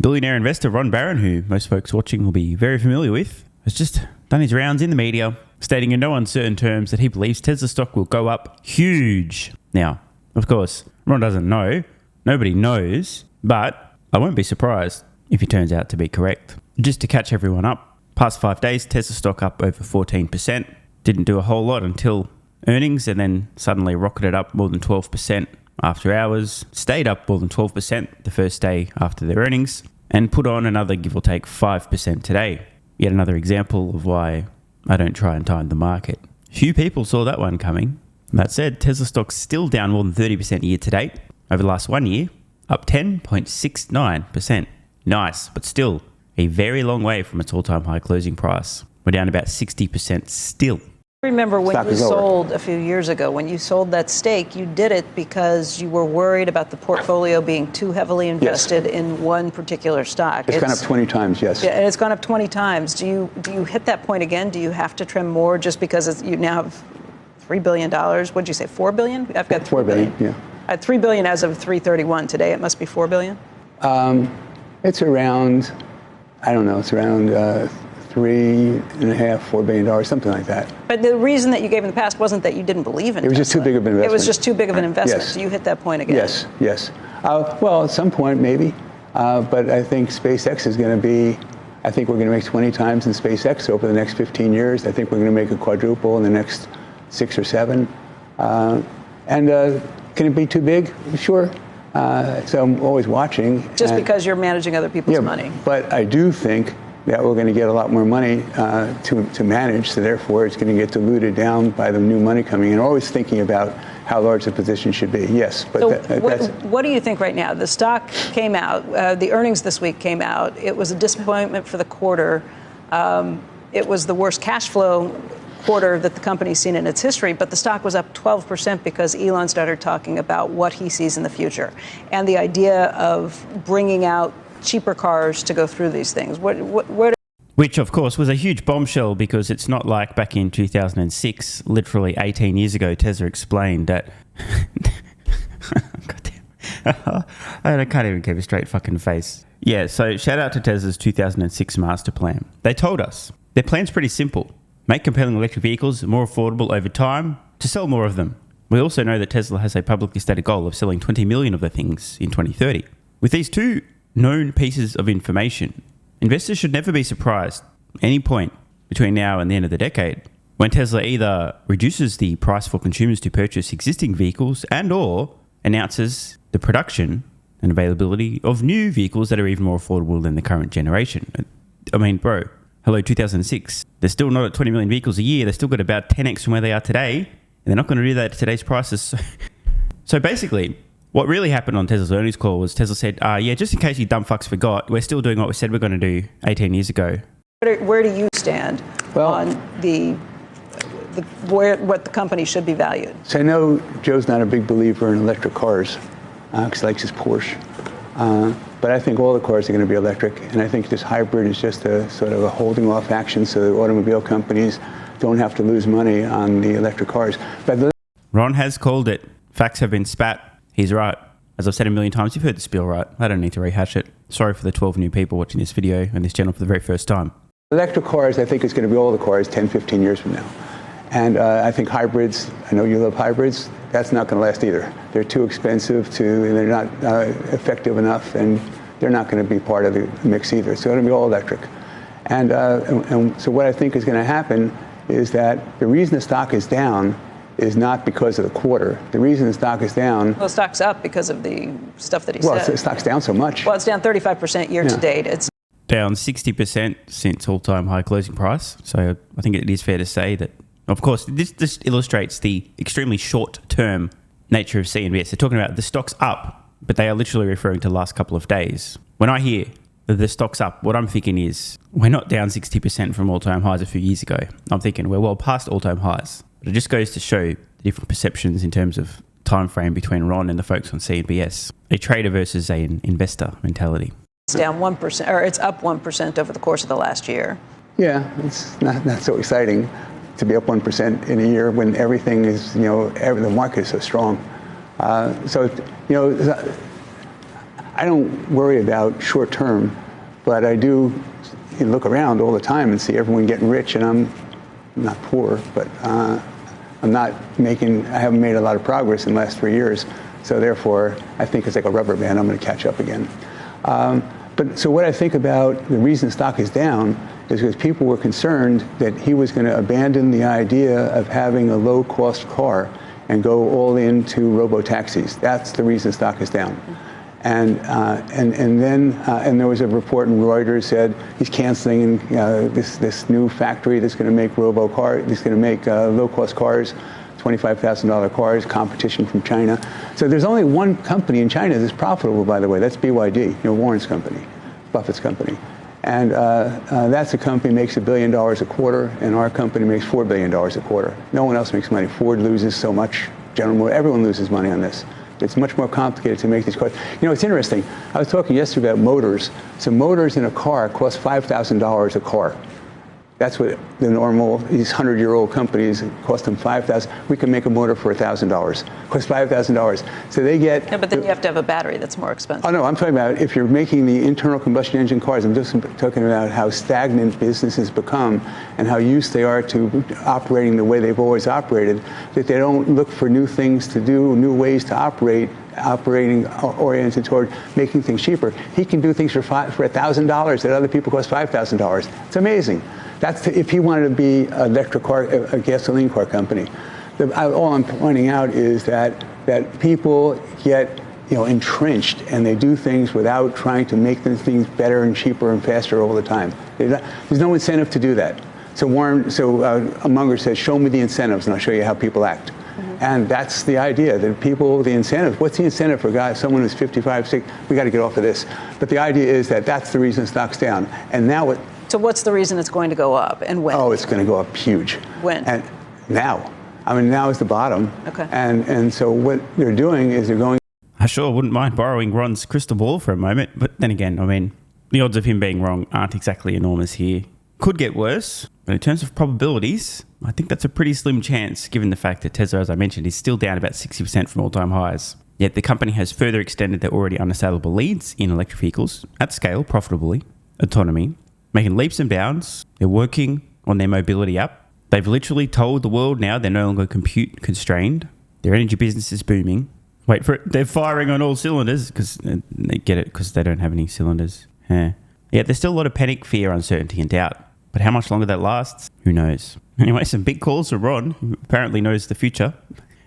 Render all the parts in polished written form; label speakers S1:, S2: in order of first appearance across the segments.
S1: Billionaire investor Ron Barron, who most folks watching will be very familiar with, has just done his rounds in the media, stating in no uncertain terms that he believes Tesla stock will go up huge. Now, of course, Ron doesn't know. Nobody knows. But I won't be surprised if he turns out to be correct. Just to catch everyone up, past 5 days, Tesla stock up over 14%. Didn't do a whole lot until earnings, and then suddenly rocketed up more than 12% after hours. Stayed up more than 12% the first day after their earnings, and put on another give or take 5% today. Yet another example of why I don't try and time the market. Few people saw that one coming. That said, Tesla stock's still down more than 30% year to date. Over the last 1 year, up 10.69%. Nice, but still a very long way from its all-time high closing price. We're down about 60% still.
S2: I remember when you sold a few years ago, when you sold that stake, you did it because you were worried about the portfolio being too heavily invested in one particular stock.
S3: It's gone up 20 times, yes.
S2: Yeah, and it's gone up 20 times. Do you hit that point again? Do you have to trim more just because you now have $3 billion? What did you say, $4 billion? I've got $4 billion.
S3: Yeah.
S2: At $3 billion as of 3/31 today, it must be $4 billion?
S3: It's around, I don't know, it's around $3.5–4 billion, something like that.
S2: But the reason that you gave in the past wasn't that you didn't believe in it.
S3: It was just too big of an investment.
S2: It was just too big of an investment.
S3: Yes.
S2: Do you hit that point again?
S3: Yes. Well, at some point, maybe. But I think SpaceX is going to be, I think we're going to make 20 times in SpaceX over the next 15 years. I think we're going to make a quadruple in the next 6 or 7. And can it be too big? Sure. So I'm always watching.
S2: Just because you're managing other people's money.
S3: But I do think that we're going to get a lot more money to manage, so therefore it's going to get diluted down by the new money coming in. Always thinking about how large the position should be, yes. But
S2: so what do you think right now? The stock came out, the earnings this week came out. It was a disappointment for the quarter. It was the worst cash flow quarter that the company's seen in its history, but the stock was up 12% because Elon started talking about what he sees in the future and the idea of bringing out cheaper cars to go through these things.
S1: Which, of course, was a huge bombshell because it's not like back in 2006, literally 18 years ago, Tesla explained that... Goddamn. I can't even keep a straight fucking face. Yeah, so shout out to Tesla's 2006 master plan. They told us their plan's pretty simple. Make compelling electric vehicles more affordable over time to sell more of them. We also know that Tesla has a publicly stated goal of selling 20 million of their things in 2030. With these two known pieces of information, investors should never be surprised at any point between now and the end of the decade when Tesla either reduces the price for consumers to purchase existing vehicles and/or announces the production and availability of new vehicles that are even more affordable than the current generation. I mean, bro, hello, 2006. They're still not at 20 million vehicles a year. They've still got about 10x from where they are today. And they're not going to do that at today's prices. So basically, what really happened on Tesla's earnings call was Tesla said, yeah, just in case you dumb fucks forgot, we're still doing what we said we're going to do 18 years ago.
S2: Where do you stand on what the company should be valued?
S3: So I know Joe's not a big believer in electric cars because he likes his Porsche. But I think all the cars are going to be electric, and I think this hybrid is just a sort of a holding off action so the automobile companies don't have to lose money on the electric cars. But
S1: Ron has called it. Facts have been spat. He's right. As I've said a million times, you've heard the spiel, right? I don't need to rehash it. Sorry for the 12 new people watching this video and this channel for the very first time.
S3: Electric cars, I think, is going to be all the cars 10, 15 years from now. And I think hybrids, I know you love hybrids, that's not going to last either. They're too expensive and they're not effective enough, and they're not going to be part of the mix either. It's going to be all electric. And so what I think is going to happen is that the reason the stock is down is not because of the quarter. The reason the stock is down...
S2: Well, the stock's up because of the stuff that he said.
S3: Well, the stock's down so much.
S2: Well, it's down 35% year to date. It's
S1: down 60% since all-time high closing price. So I think it is fair to say that, of course, this illustrates the extremely short-term nature of CNBS. They're talking about the stock's up, but they are literally referring to the last couple of days. When I hear that the stock's up, what I'm thinking is we're not down 60% from all-time highs a few years ago. I'm thinking we're well past all-time highs. But it just goes to show the different perceptions in terms of time frame between Ron and the folks on CNBS. A trader versus an investor mentality.
S2: It's down 1%, or it's up 1% over the course of the last year.
S3: Yeah, it's not so exciting to be up 1% in a year when everything is, the market is so strong. I don't worry about short term, but I do look around all the time and see everyone getting rich, and I'm not poor, but I haven't made a lot of progress in the last 3 years. So therefore, I think it's like a rubber band. I'm going to catch up again. So what I think about the reason stock is down is because people were concerned that he was going to abandon the idea of having a low-cost car and go all into robo-taxis. That's the reason stock is down. And then there was a report in Reuters said he's canceling this new factory that's going to make low-cost cars, $25,000 cars, competition from China. So there's only one company in China that's profitable, by the way. That's BYD, Warren's company, Buffett's company. And that's a company makes $1 billion a quarter, and our company makes $4 billion a quarter. No one else makes money. Ford loses so much. General Motors, everyone loses money on this. It's much more complicated to make these cars. It's interesting. I was talking yesterday about motors. So motors in a car cost $5,000 a car. That's what the normal, these 100-year-old companies cost them $5,000. We can make a motor for $1,000. Costs $5,000. So they get.
S2: Yeah, but then you have to have a battery that's more expensive.
S3: Oh no, I'm talking about if you're making the internal combustion engine cars. I'm just talking about how stagnant businesses become and how used they are to operating the way they've always operated. That they don't look for new things to do, new ways to operating oriented toward making things cheaper. He can do things for $1,000 that other people cost $5,000. It's amazing. That's if he wanted to be an electric car, a gasoline car company. All I'm pointing out is that people get entrenched and they do things without trying to make things better and cheaper and faster all the time. There's no incentive to do that. So Munger says, "Show me the incentives, and I'll show you how people act." And that's the idea, that the incentive, what's the incentive for someone who's 55, 60, we got to get off of this. But the idea is that's the reason stock's down. And now
S2: So what's the reason it's going to go up, and when?
S3: Oh, it's going to go up huge.
S2: When?
S3: And now. I mean, now is the bottom.
S2: Okay.
S3: And so what they're doing is they're going.
S1: I sure wouldn't mind borrowing Ron's crystal ball for a moment, but then again, I mean, the odds of him being wrong aren't exactly enormous here. Could get worse, but in terms of probabilities, I think that's a pretty slim chance given the fact that Tesla, as I mentioned, is still down about 60% from all-time highs. Yet the company has further extended their already unassailable leads in electric vehicles at scale, profitably, autonomy, making leaps and bounds. They're working on their mobility app. They've literally told the world now they're no longer compute constrained. Their energy business is booming. Wait for it. They're firing on all cylinders because they get it because they don't have any cylinders. Yeah, there's still a lot of panic, fear, uncertainty, and doubt. But how much longer that lasts, who knows? Anyway, some big calls for Ron, who apparently knows the future.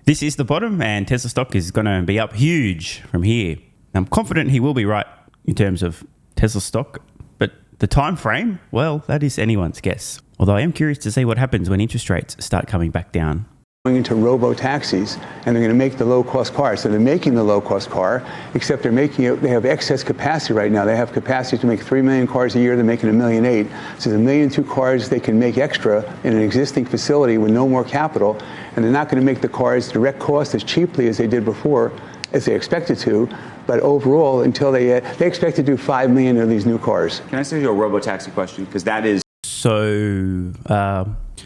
S1: This is the bottom, and Tesla stock is going to be up huge from here. I'm confident he will be right in terms of Tesla stock, but the time frame, well, that is anyone's guess. Although I am curious to see what happens when interest rates start coming back down.
S3: Going into robo-taxis, and they're going to make the low-cost car. So they're making the low-cost car, except they're making it, they have excess capacity right now. They have capacity to make 3 million cars a year. They're making 1.8 million. So there's 1.2 million cars they can make extra in an existing facility with no more capital, and they're not going to make the cars direct cost as cheaply as they did before, as they expected to. But overall, until they expect to do 5 million of these new cars.
S4: Can I ask you a robo-taxi question? Because that is...
S1: So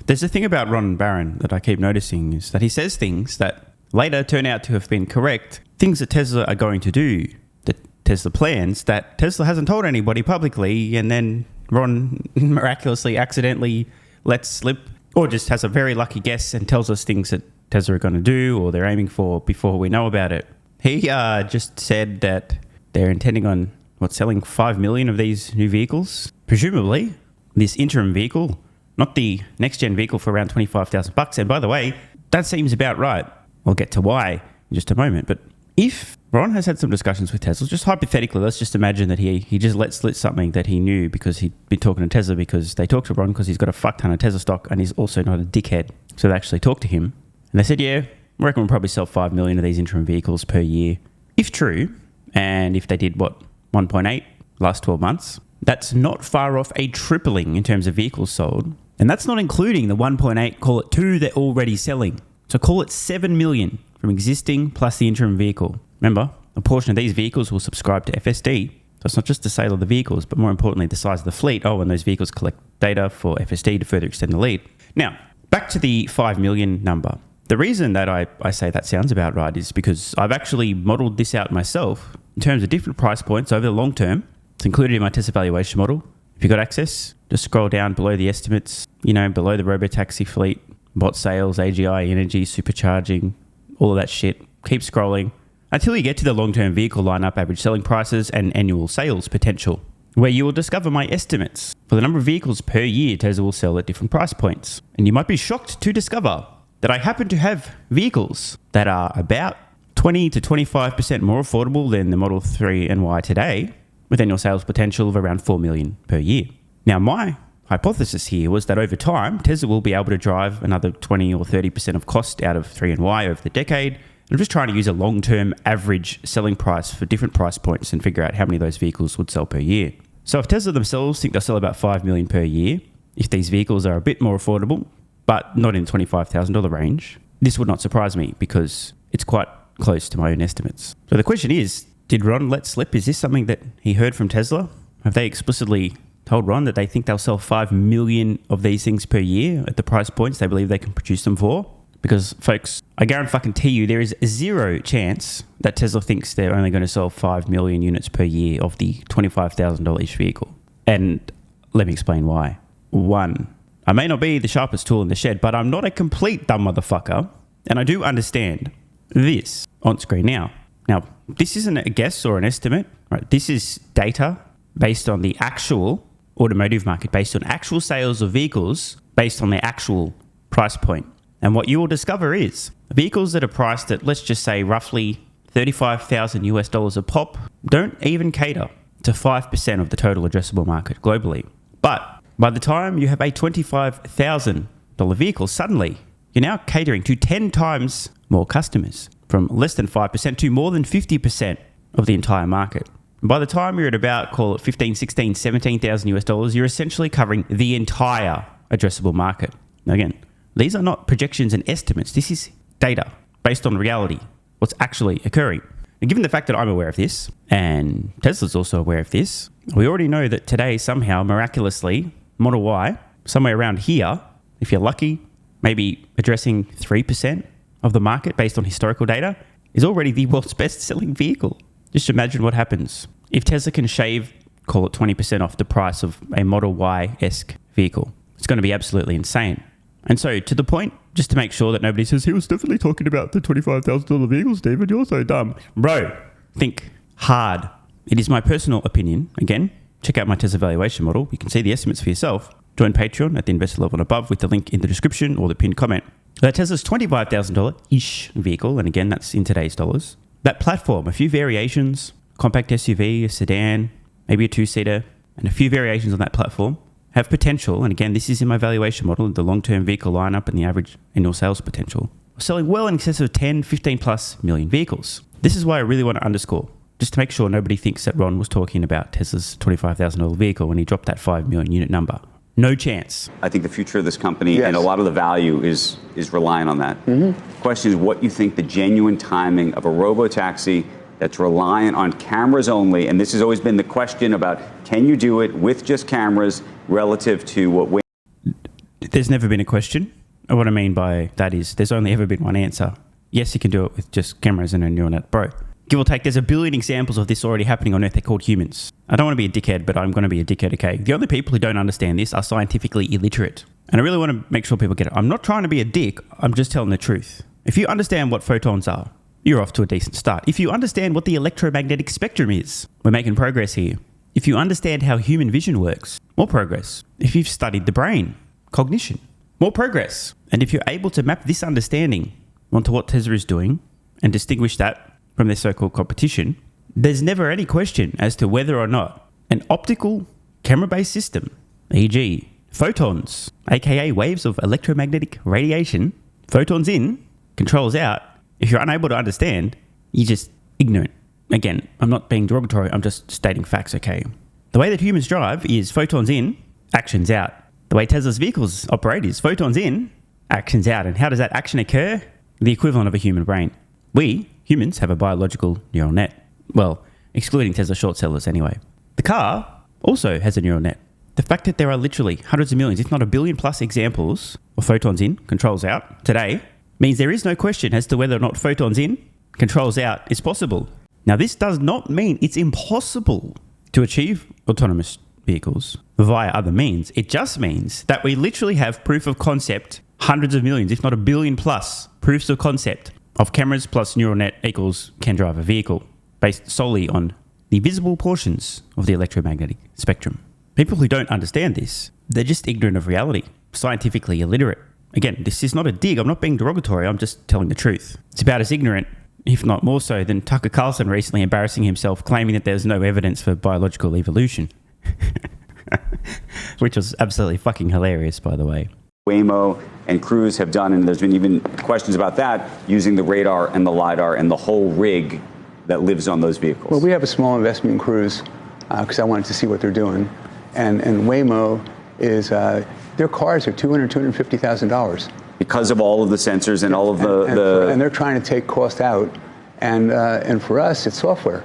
S1: there's a thing about Ron Barron that I keep noticing is that he says things that later turn out to have been correct, things that Tesla are going to do, that Tesla plans that Tesla hasn't told anybody publicly, and then Ron miraculously, accidentally lets slip, or just has a very lucky guess and tells us things that Tesla are going to do or they're aiming for before we know about it. He just said that they're intending on, selling 5 million of these new vehicles, presumably this interim vehicle, not the next-gen vehicle, for around $25,000. And by the way, that seems about right. I'll get to why in just a moment. But if Ron has had some discussions with Tesla, just hypothetically, let's just imagine that he just let slip something that he knew because he'd been talking to Tesla, because they talked to Ron because he's got a fuck ton of Tesla stock and he's also not a dickhead. So they actually talked to him. And they said, yeah, I reckon we'll probably sell 5 million of these interim vehicles per year. If true, and if they did, 1.8 last 12 months, that's not far off a tripling in terms of vehicles sold. And that's not including the 1.8, call it 2 they're already selling. So call it 7 million from existing plus the interim vehicle. Remember, a portion of these vehicles will subscribe to FSD. So it's not just the sale of the vehicles, but more importantly, the size of the fleet. Oh, and those vehicles collect data for FSD to further extend the lead. Now, back to the 5 million number. The reason that I say that sounds about right is because I've actually modeled this out myself in terms of different price points over the long term. It's included in my Tesla valuation model. If you've got access, just scroll down below the estimates, below the robotaxi fleet, bot sales, AGI, energy, supercharging, all of that shit. Keep scrolling until you get to the long-term vehicle lineup, average selling prices, and annual sales potential, where you will discover my estimates for the number of vehicles per year Tesla will sell at different price points. And you might be shocked to discover that I happen to have vehicles that are about 20 to 25% more affordable than the Model 3 and Y today, with annual sales potential of around 4 million per year. Now, my hypothesis here was that over time, Tesla will be able to drive another 20 or 30% of cost out of 3 and Y over the decade. I'm just trying to use a long-term average selling price for different price points and figure out how many of those vehicles would sell per year. So if Tesla themselves think they'll sell about 5 million per year, if these vehicles are a bit more affordable, but not in the $25,000 range, this would not surprise me because it's quite close to my own estimates. So the question is, did Ron let slip? Is this something that he heard from Tesla? Have they explicitly told Ron that they think they'll sell 5 million of these things per year at the price points they believe they can produce them for? Because, folks, I guarantee you there is zero chance that Tesla thinks they're only going to sell 5 million units per year of the $25,000 each vehicle. And let me explain why. 1, I may not be the sharpest tool in the shed, but I'm not a complete dumb motherfucker. And I do understand this on screen now. Now, this isn't a guess or an estimate, right? This is data based on the actual automotive market, based on actual sales of vehicles, based on the actual price point. And what you will discover is vehicles that are priced at, let's just say, roughly $35,000 a pop don't even cater to 5% of the total addressable market globally. But by the time you have a $25,000 vehicle, suddenly you're now catering to 10 times more customers, from less than 5% to more than 50% of the entire market. And by the time you're at about, call it $15,000, $16,000, $17,000, you're essentially covering the entire addressable market. Now again, these are not projections and estimates. This is data based on reality, what's actually occurring. And given the fact that I'm aware of this, and Tesla's also aware of this, we already know that today, somehow, miraculously, Model Y, somewhere around here, if you're lucky, maybe addressing 3% of the market based on historical data, is already the world's best-selling vehicle. Just imagine what happens if Tesla can shave, call it 20% off the price of a Model Y-esque vehicle. It's going to be absolutely insane. And so, to the point, just to make sure that nobody says, he was definitely talking about the $25,000 vehicles, David, you're so dumb. Bro, think hard. It is my personal opinion. Again, check out my Tesla valuation model. You can see the estimates for yourself. Join Patreon at the investor level and above with the link in the description or the pinned comment. That Tesla's $25,000-ish vehicle, and again, that's in today's dollars. That platform, a few variations, compact SUV, a sedan, maybe a two-seater, and a few variations on that platform, have potential, and again, this is in my valuation model, the long-term vehicle lineup and the average annual sales potential, of selling well in excess of 10, 15 plus million vehicles. This is why I really want to underscore, just to make sure nobody thinks that Ron was talking about Tesla's $25,000 vehicle when he dropped that 5 million unit number. No chance.
S4: I think the future of this company and a lot of the value is reliant on that. The question is what you think the genuine timing of a robo-taxi that's reliant on cameras only, and this has always been the question about can you do it with just cameras relative to what...
S1: There's never been a question. And what I mean by that is there's only ever been one answer. Yes, you can do it with just cameras and a neural net. Bro, give or take, there's a billion examples of this already happening on Earth. They're called humans. I don't want to be a dickhead, but I'm going to be a dickhead, okay? The only people who don't understand this are scientifically illiterate. And I really want to make sure people get it. I'm not trying to be a dick. I'm just telling the truth. If you understand what photons are, you're off to a decent start. If you understand what the electromagnetic spectrum is, we're making progress here. If you understand how human vision works, more progress. If you've studied the brain, cognition, more progress. And if you're able to map this understanding onto what Tesla is doing and distinguish that from their so-called competition, there's never any question as to whether or not an optical camera-based system, e.g. photons, aka waves of electromagnetic radiation, photons in, controls out. If you're unable to understand, you're just ignorant. Again, I'm not being derogatory, I'm just stating facts, okay? The way that humans drive is photons in, actions out. The way Tesla's vehicles operate is photons in, actions out. And how does that action occur? The equivalent of a human brain. We, humans, have a biological neural net. Well, excluding Tesla short sellers anyway. The car also has a neural net. The fact that there are literally hundreds of millions, if not a billion plus examples of photons in, controls out today, means there is no question as to whether or not photons in, controls out is possible. Now, this does not mean it's impossible to achieve autonomous vehicles via other means. It just means that we literally have proof of concept, hundreds of millions, if not 1 billion plus proofs of concept of cameras plus neural net equals can drive a vehicle based solely on the visible portions of the electromagnetic spectrum. People who don't understand this, they're just ignorant of reality, scientifically illiterate. Again, this is not a dig. I'm not being derogatory. I'm just telling the truth. It's about as ignorant, if not more so, than Tucker Carlson recently embarrassing himself, claiming that there's no evidence for biological evolution. Which was absolutely fucking hilarious, by the way.
S4: Waymo and Cruise have done, and there's been even questions about that, using the radar and the LiDAR and the whole rig that lives on those vehicles.
S3: Well, we have a small investment in Cruise because I wanted to see what they're doing. And Waymo is, their cars are $200,000, $250,000.
S4: Because of all of the sensors and all of
S3: and they're trying to take cost out. And for us, it's software.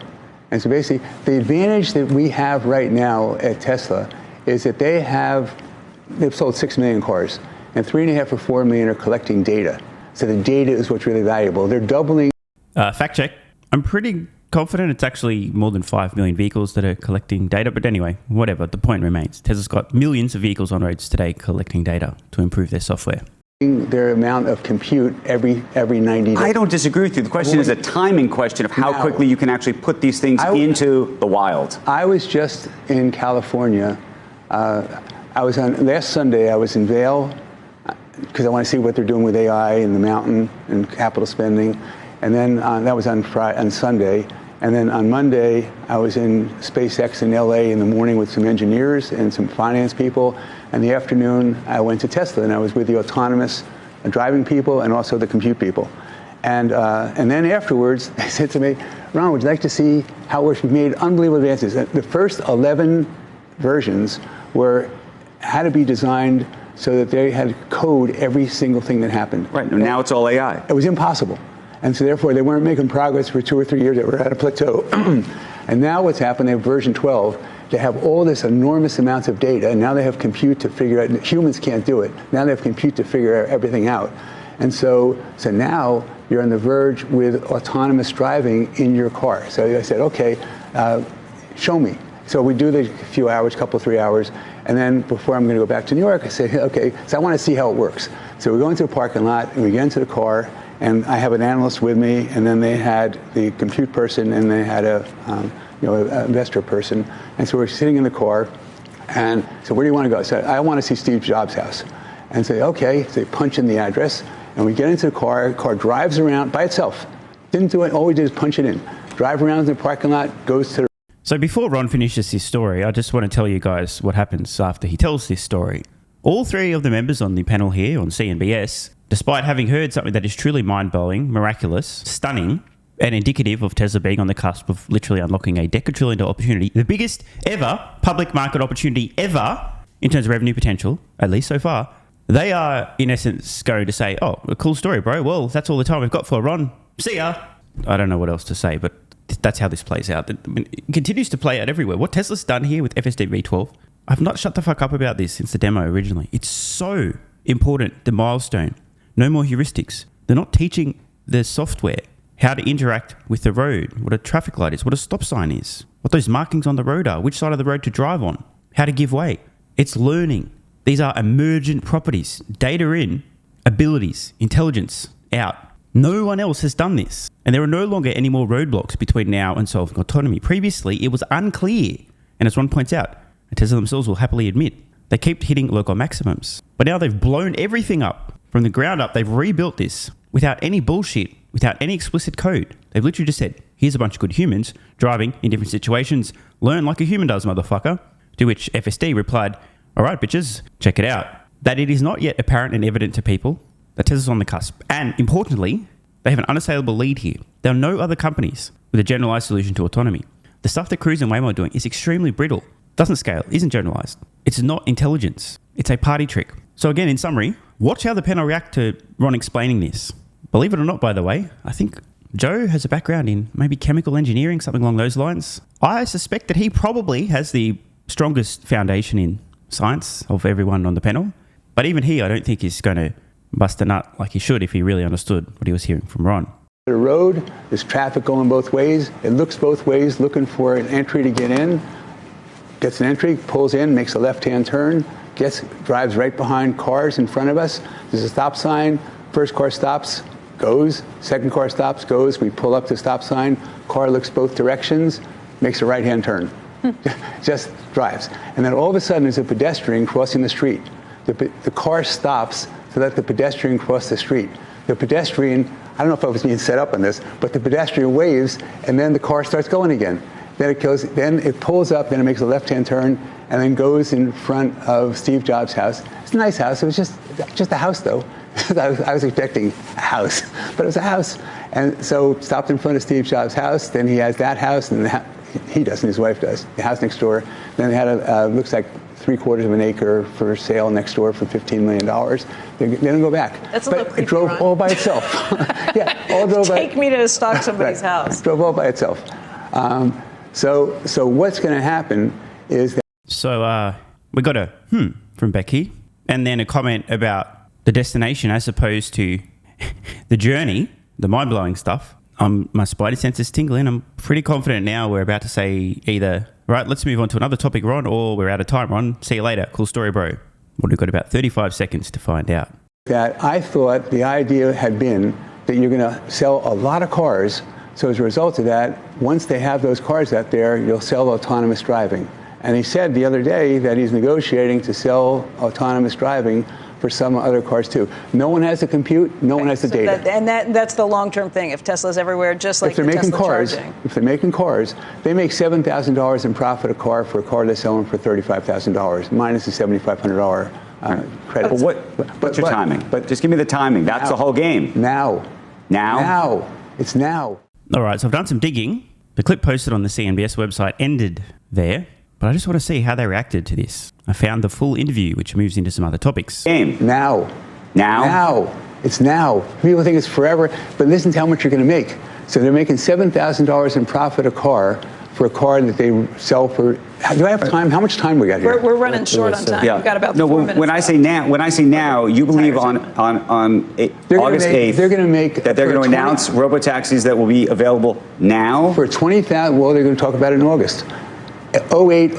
S3: And so basically, the advantage that we have right now at Tesla is that they've sold 6 million cars, and 3.5 or 4 million are collecting data. So the data is what's really valuable. They're doubling.
S1: Fact check. I'm pretty confident it's actually more than 5 million vehicles that are collecting data. But anyway, whatever, the point remains. Tesla's got millions of vehicles on roads today collecting data to improve their software.
S3: Their amount of compute every 90 days.
S4: I don't disagree with you. The question is a timing question of how quickly you can actually put these things into the wild.
S3: I was just in California. Last Sunday, I was in Vail because I want to see what they're doing with AI in the mountain and capital spending. And then that was on Sunday. And then on Monday, I was in SpaceX in LA in the morning with some engineers and some finance people. In the afternoon, I went to Tesla, and I was with the autonomous driving people and also the compute people. And then afterwards, they said to me, Ron, would you like to see how it works? We've made unbelievable advances. The first 11 versions had to be designed so that they had code every single thing that happened.
S4: Right, and now it's all AI.
S3: It was impossible. And so therefore, they weren't making progress for 2 or 3 years. They were at a plateau. And now what's happened, they have version 12. They have all this enormous amounts of data, and now they have compute to figure out. Humans can't do it. Now they have compute to figure everything out. And so now you're on the verge with autonomous driving in your car. So I said, okay, show me. So we do the few hours, couple, 3 hours. And then before I'm going to go back to New York, I say, okay, so I want to see how it works. So we go into the parking lot, and we get into the car, and I have an analyst with me, and then they had the compute person, and they had an investor person. And so we're sitting in the car, and so where do you want to go? So I want to see Steve Jobs' house. And say, okay, so they punch in the address, and we get into the car drives around by itself. Didn't do it, all we did is punch it in. Drive around in the parking lot, goes to the...
S1: So before Ron finishes his story, I just want to tell you guys what happens after he tells this story. All 3 of the members on the panel here on CNBS, despite having heard something that is truly mind-blowing, miraculous, stunning, and indicative of Tesla being on the cusp of literally unlocking a $10 opportunity, the biggest ever public market opportunity ever in terms of revenue potential, at least so far, they are, in essence, going to say, oh, a cool story, bro. Well, that's all the time we've got for Ron. See ya. I don't know what else to say, but that's how this plays out. It continues to play out everywhere. What Tesla's done here with FSD V12, I've not shut the fuck up about this since the demo originally. It's so important, the milestone. No more heuristics. They're not teaching the software how to interact with the road, what a traffic light is, what a stop sign is, what those markings on the road are, which side of the road to drive on, how to give way. It's learning. These are emergent properties. Data in, abilities, intelligence out. No one else has done this. And there are no longer any more roadblocks between now and solving autonomy. Previously, it was unclear. And as Ron points out, Tesla themselves will happily admit, they keep hitting local maximums. But now they've blown everything up. From the ground up, they've rebuilt this without any bullshit, without any explicit code. They've literally just said, here's a bunch of good humans driving in different situations. Learn like a human does, motherfucker. To which FSD replied, all right, bitches, check it out. That it is not yet apparent and evident to people that Tesla's on the cusp. And importantly, they have an unassailable lead here. There are no other companies with a generalized solution to autonomy. The stuff that Cruise and Waymo are doing is extremely brittle, doesn't scale, isn't generalized. It's not intelligence. It's a party trick. So again, in summary, watch how the panel react to Ron explaining this. Believe it or not, by the way, I think Joe has a background in maybe chemical engineering, something along those lines. I suspect that he probably has the strongest foundation in science of everyone on the panel. But even he, I don't think, is going to bust a nut like he should if he really understood what he was hearing from Ron.
S3: The road, there's traffic going both ways. It looks both ways, looking for an entry to get in. Gets an entry, pulls in, makes a left-hand turn, drives right behind cars in front of us. There's a stop sign. First car stops, goes. Second car stops, goes. We pull up to the stop sign. Car looks both directions, makes a right-hand turn. Just drives. And then all of a sudden, there's a pedestrian crossing the street. The car stops to let the pedestrian cross the street. The pedestrian, I don't know if I was being set up on this, but the pedestrian waves, and then the car starts going again. Then it pulls up, then it makes a left-hand turn, and then goes in front of Steve Jobs' house. It's a nice house. It was just a house, though. I was expecting a house, but it was a house. And so stopped in front of Steve Jobs' house. Then he has that house, and he doesn't, his wife does, the house next door. Then they had looks like 3/4 of an acre for sale next door for $15 million. They didn't go back.
S2: That's a little creepy,
S3: it drove
S2: Ron.
S3: all by itself. Yeah, all drove by.
S2: Take me to stalk somebody's house.
S3: It drove all by itself. So what's going to happen is that.
S1: So we got a from Becky, and then a comment about the destination as opposed to the journey, the mind-blowing stuff. My spidey sense is tingling. I'm pretty confident now we're about to say either, right, let's move on to another topic, Ron, or we're out of time, Ron. See you later. Cool story, bro. Well, we've got about 35 seconds to find out.
S3: That I thought the idea had been that you're going to sell a lot of cars. So as a result of that, once they have those cars out there, you'll sell autonomous driving. And he said the other day that he's negotiating to sell autonomous driving for some other cars too. No one has the compute, no one has the data.
S2: That's the long-term thing. If Tesla's everywhere, just like
S3: if they're making
S2: Tesla
S3: cars,
S2: charging.
S3: if they're making cars, they make $7,000 in profit a car for a car they're selling for $35,000 minus the $7,500 credit.
S4: But what's your timing? But just give me the timing. That's the whole game.
S3: Now. It's now.
S1: All right, so I've done some digging. The clip posted on the CNBS website ended there, but I just want to see how they reacted to this. I found the full interview, which moves into some other topics.
S4: Game.
S3: Now. It's now. People think it's forever, but listen to how much you're going to make. So they're making $7,000 in profit a car for a car that they sell for. Do I have time? How much time we got here?
S2: We're running short on time.
S4: Yeah.
S2: We've got about 4 minutes.
S4: When I say now, you believe on August 8th
S3: they're going to make
S4: that they're going to announce robotaxis that will be available now
S3: for 20,000. Well, they're going to talk about it in August. 08.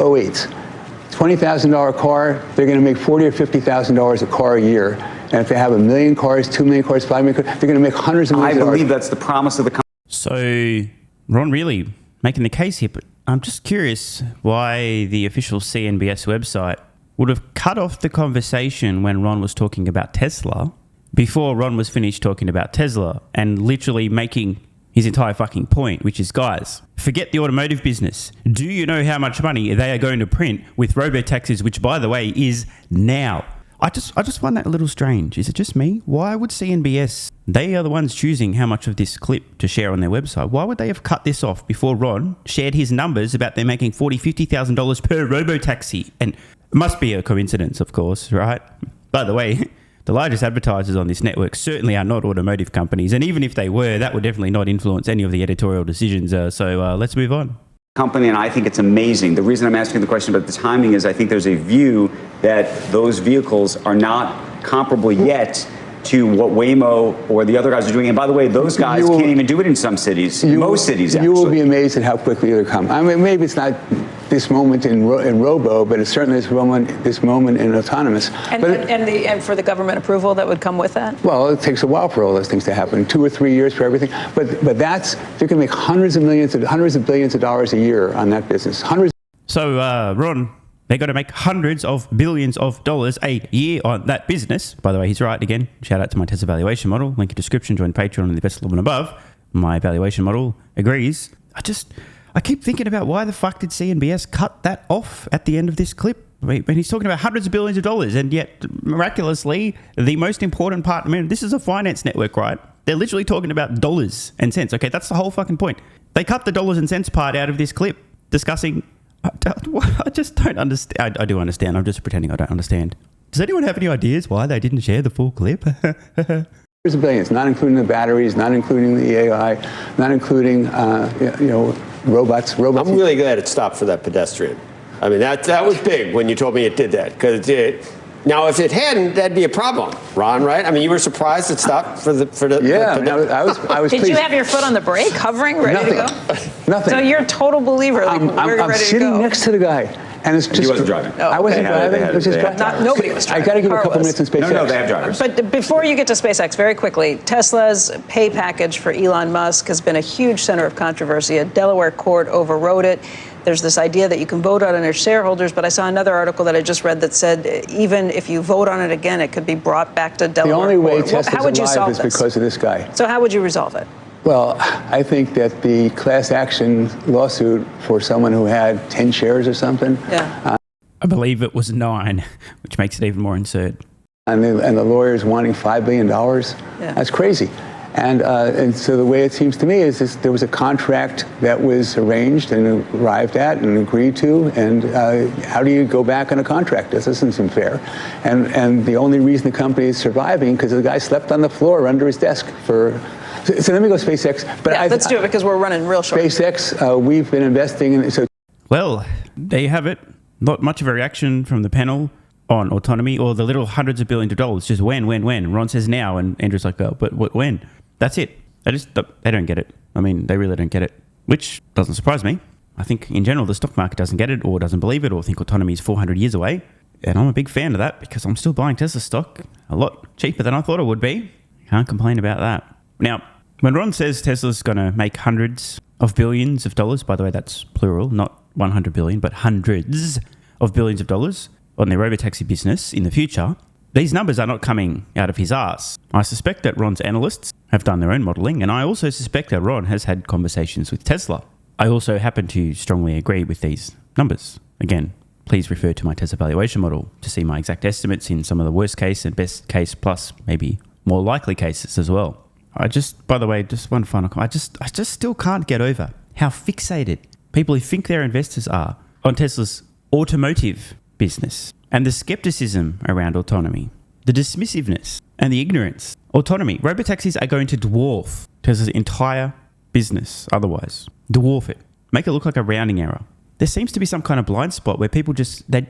S3: $20,000 car, they're going to make $40,000 or $50,000 a car a year. And if they have 1 million cars, 2 million cars, 5 million cars, they're going to make hundreds of millions of dollars.
S4: I believe that's the promise of the company.
S1: So, Ron really making the case here, but I'm just curious why the official CNBS website would have cut off the conversation when Ron was talking about Tesla before Ron was finished talking about Tesla and literally making his entire fucking point, which is, guys, forget the automotive business. Do you know how much money they are going to print with robo-taxis, which, by the way, is now? I just find that a little strange. Is it just me? Why would CNBS, they are the ones choosing how much of this clip to share on their website. Why would they have cut this off before Ron shared his numbers about them making $40,000, $50,000 per robo-taxi? And it must be a coincidence, of course, right? By the way, the largest advertisers on this network certainly are not automotive companies. And even if they were, that would definitely not influence any of the editorial decisions. So let's move on.
S4: Company, and I think it's amazing. The reason I'm asking the question about the timing is I think there's a view that those vehicles are not comparable yet to what Waymo or the other guys are doing. And by the way, those guys can't even do it in some cities, most cities, actually.
S3: You will be amazed at how quickly they'll come. I mean, maybe it's not this moment in robo, but it's certainly this moment in autonomous.
S2: And for the government approval that would come with that?
S3: Well, it takes a while for all those things to happen, 2 or 3 years for everything. But they're going to make hundreds of billions of dollars a year on that business.
S1: So, Ron, they're going to make hundreds of billions of dollars a year on that business. By the way, he's right again. Shout out to my Tesla valuation model. Link in description. Join Patreon and the best level and above. My valuation model agrees. I keep thinking about why the fuck did CNBS cut that off at the end of this clip? When he's talking about hundreds of billions of dollars, and yet miraculously, the most important part, I mean, this is a finance network, right? They're literally talking about dollars and cents. Okay, that's the whole fucking point. They cut the dollars and cents part out of this clip discussing. I just don't understand. I do understand. I'm just pretending I don't understand. Does anyone have any ideas why they didn't share the full clip?
S3: Hundreds of billions, not including the batteries, not including the AI, not including robots.
S5: I'm really glad it stopped for that pedestrian. I mean, that was big when you told me it did that, because Now, if it hadn't, that'd be a problem, Ron, right? I mean, you were surprised it stopped for the.
S3: Yeah, I was
S2: Did
S3: pleased.
S2: you have your foot on the brake, hovering, ready to go?
S3: Nothing.
S2: So you're a total believer. Like,
S3: I'm
S2: we're ready to
S3: sitting
S2: go.
S3: next to the guy, and it's just.
S4: He wasn't driving.
S2: Oh,
S3: I wasn't
S2: okay.
S3: driving. It was just
S2: Nobody was driving.
S3: I got to give a couple
S2: Car was.
S3: minutes in SpaceX.
S4: No, they have drivers.
S2: But before you get to SpaceX, very quickly, Tesla's pay package for Elon Musk has been a huge center of controversy. A Delaware court overrode it. There's this idea that you can vote on it as shareholders, but I saw another article that I just read that said even if you vote on it again, it could be brought back to Delaware
S3: The only way
S2: court.
S3: Tesla's
S2: How would you
S3: alive
S2: solve
S3: is
S2: this?
S3: because of this guy.
S2: So how would you resolve it?
S3: Well, I think that the class action lawsuit for someone who had 10 shares or something,
S2: Yeah.
S1: I believe it was 9, which makes it even more absurd.
S3: and the lawyers wanting $5 billion, that's crazy. And so the way it seems to me is this, there was a contract that was arranged and arrived at and agreed to, and how do you go back on a contract? This doesn't seem fair. And the only reason the company is surviving because the guy slept on the floor under his desk for. So let me go SpaceX. But
S2: Yeah, let's do it because we're running real short.
S3: SpaceX, we've been investing in. So
S1: Well, there you have it. Not much of a reaction from the panel on autonomy or the little hundreds of billions of dollars. Just when. Ron says now, and Andrew's like, oh, but when? That's it. They don't get it. I mean, they really don't get it, which doesn't surprise me. I think in general, the stock market doesn't get it or doesn't believe it or think autonomy is 400 years away. And I'm a big fan of that because I'm still buying Tesla stock a lot cheaper than I thought it would be. Can't complain about that. Now, when Ron says Tesla's going to make hundreds of billions of dollars, by the way, that's plural, not 100 billion, but hundreds of billions of dollars on their robotaxi business in the future, these numbers are not coming out of his ass. I suspect that Ron's analysts have done their own modelling, and I also suspect that Ron has had conversations with Tesla. I also happen to strongly agree with these numbers. Again, please refer to my Tesla valuation model to see my exact estimates in some of the worst case and best case plus maybe more likely cases as well. By the way, just one final comment. I just still can't get over how fixated people who think they're investors are on Tesla's automotive business and the skepticism around autonomy, the dismissiveness and the ignorance. Autonomy, robotaxis are going to dwarf Tesla's entire business otherwise. Dwarf it. Make it look like a rounding error. There seems to be some kind of blind spot where people the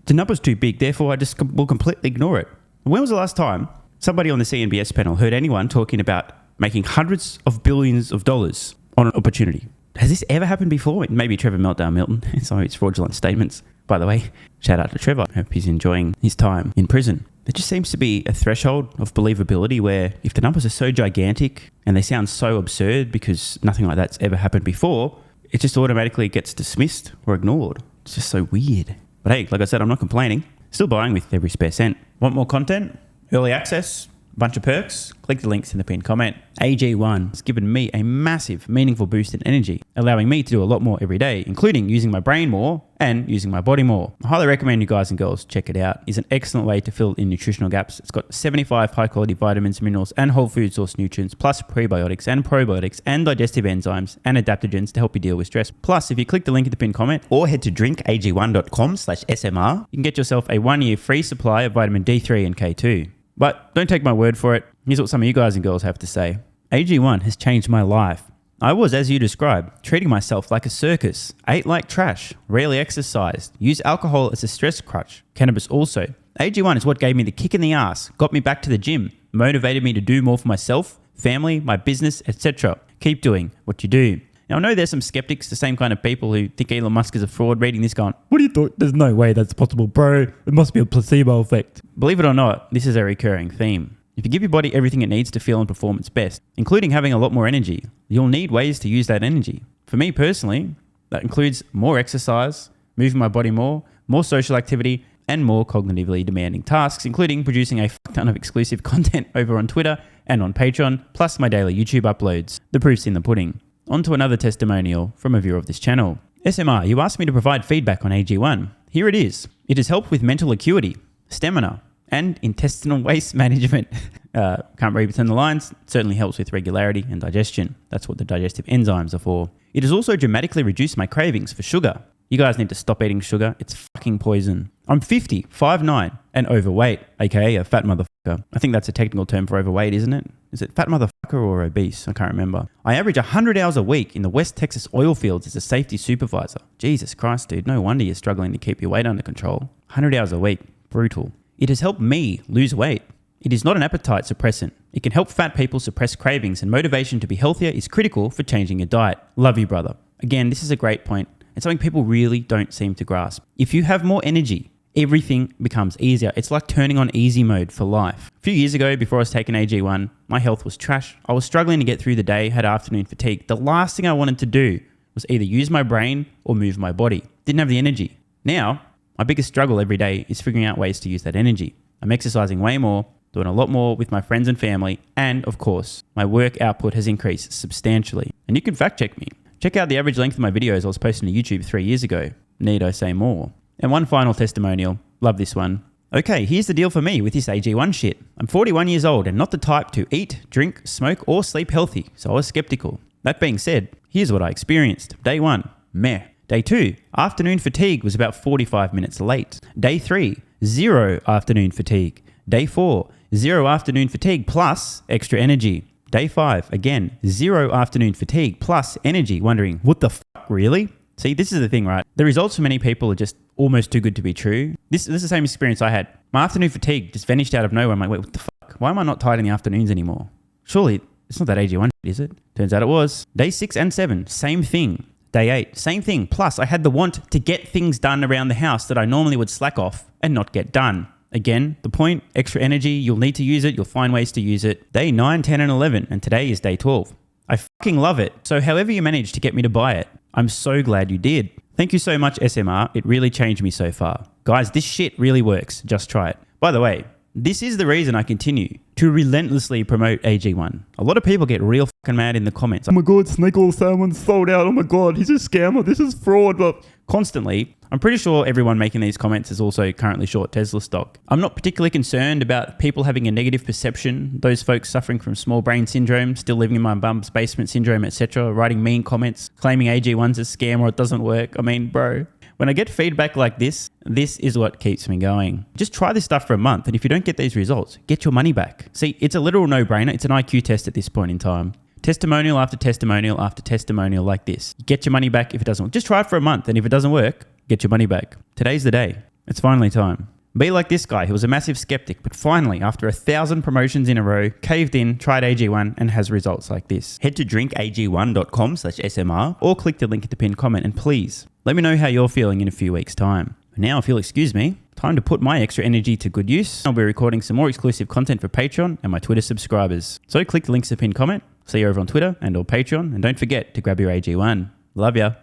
S1: number's too big, therefore I just will completely ignore it. When was the last time somebody on the CNBS panel heard anyone talking about making hundreds of billions of dollars on an opportunity? Has this ever happened before? Maybe Trevor Meltdown Milton. Sorry, it's fraudulent statements. By the way, shout out to Trevor. Hope he's enjoying his time in prison. There just seems to be a threshold of believability where if the numbers are so gigantic and they sound so absurd because nothing like that's ever happened before, it just automatically gets dismissed or ignored. It's just so weird. But hey, like I said, I'm not complaining. Still buying with every spare cent. Want more content? Early access? Bunch of perks? Click the links in the pinned comment. AG1 has given me a massive, meaningful boost in energy, allowing me to do a lot more every day, including using my brain more and using my body more. I highly recommend you guys and girls check it out. It's an excellent way to fill in nutritional gaps. It's got 75 high-quality vitamins, minerals, and whole food source nutrients, plus prebiotics and probiotics and digestive enzymes and adaptogens to help you deal with stress. Plus, if you click the link in the pinned comment or head to drinkag1.com/SMR, you can get yourself a 1-year free supply of vitamin D3 and K2. But don't take my word for it. Here's what some of you guys and girls have to say. AG1 has changed my life. I was, as you described, treating myself like a circus, ate like trash, rarely exercised, used alcohol as a stress crutch, cannabis also. AG1 is what gave me the kick in the ass, got me back to the gym, motivated me to do more for myself, family, my business, etc. Keep doing what you do. Now, I know there's some skeptics, the same kind of people who think Elon Musk is a fraud, reading this going, what do you thought? There's no way that's possible, bro. It must be a placebo effect. Believe it or not, this is a recurring theme. If you give your body everything it needs to feel and perform its best, including having a lot more energy, you'll need ways to use that energy. For me personally, that includes more exercise, moving my body more social activity, and more cognitively demanding tasks, including producing a ton of exclusive content over on Twitter and on Patreon, plus my daily YouTube uploads. The proof's in the pudding. On to another testimonial from a viewer of this channel. SMR, you asked me to provide feedback on AG1. Here it is. It has helped with mental acuity, stamina, and intestinal waste management. Can't read between the lines. It certainly helps with regularity and digestion. That's what the digestive enzymes are for. It has also dramatically reduced my cravings for sugar. You guys need to stop eating sugar. It's fucking poison. I'm 50, 5'9", and overweight, aka a fat motherfucker. I think that's a technical term for overweight, isn't it? Is it fat motherfucker or obese? I can't remember. I average 100 hours a week in the West Texas oil fields as a safety supervisor. Jesus Christ, dude. No wonder you're struggling to keep your weight under control. 100 hours a week. Brutal. It has helped me lose weight. It is not an appetite suppressant. It can help fat people suppress cravings, and motivation to be healthier is critical for changing your diet. Love you, brother. Again, this is a great point and something people really don't seem to grasp. If you have more energy, everything becomes easier. It's like turning on easy mode for life. A few years ago, before I was taking AG1, my health was trash. I was struggling to get through the day, had afternoon fatigue. The last thing I wanted to do was either use my brain or move my body. Didn't have the energy. Now, my biggest struggle every day is figuring out ways to use that energy. I'm exercising way more, doing a lot more with my friends and family, and of course, my work output has increased substantially. And you can fact check me. Check out the average length of my videos I was posting to YouTube 3 years ago. Need I say more? And one final testimonial. Love this one. Okay, here's the deal for me with this AG1 shit. I'm 41 years old and not the type to eat, drink, smoke, or sleep healthy, so I was skeptical. That being said, here's what I experienced. Day 1, meh. Day 2, afternoon fatigue was about 45 minutes late. Day 3, 0 afternoon fatigue. Day 4, 0 afternoon fatigue plus extra energy. Day 5, again, 0 afternoon fatigue plus energy. Wondering, what the fuck, really? See, this is the thing, right? The results for many people are just almost too good to be true. This is the same experience I had. My afternoon fatigue just vanished out of nowhere. I'm like, wait, what the fuck? Why am I not tired in the afternoons anymore? Surely, it's not that AG1, is it? Turns out it was. Day 6 and 7, same thing. Day 8, same thing. Plus, I had the want to get things done around the house that I normally would slack off and not get done. Again, the point, extra energy, you'll need to use it, you'll find ways to use it. Day 9, 10, and 11, and today is day 12. I fucking love it. So however you managed to get me to buy it, I'm so glad you did. Thank you so much, SMR. It really changed me so far. Guys, this shit really works. Just try it. By the way, this is the reason I continue to relentlessly promote AG1. A lot of people get real fucking mad in the comments. Oh my God, Snake Oil Salmon's sold out. Oh my God, he's a scammer. This is fraud. But constantly, I'm pretty sure everyone making these comments is also currently short Tesla stock. I'm not particularly concerned about people having a negative perception, those folks suffering from small brain syndrome, still living in my bum's basement syndrome, etc., writing mean comments, claiming AG1's a scam or it doesn't work. I mean, bro, when I get feedback like this is what keeps me going. Just try this stuff for a month, and if you don't get these results, get your money back. See, it's a literal no-brainer. It's an IQ test at this point in time. Testimonial after testimonial after testimonial like this. Get your money back if it doesn't work. Just try it for a month, and if it doesn't work, get your money back. Today's the day. It's finally time. Be like this guy who was a massive skeptic, but finally, after 1,000 promotions in a row, caved in, tried AG1, and has results like this. Head to drinkag1.com/SMR or click the link at the pinned comment, and please, let me know how you're feeling in a few weeks' time. Now, if you'll excuse me, time to put my extra energy to good use. I'll be recording some more exclusive content for Patreon and my Twitter subscribers. So click the links at the pinned comment. See you over on Twitter and or Patreon, and don't forget to grab your AG1. Love ya.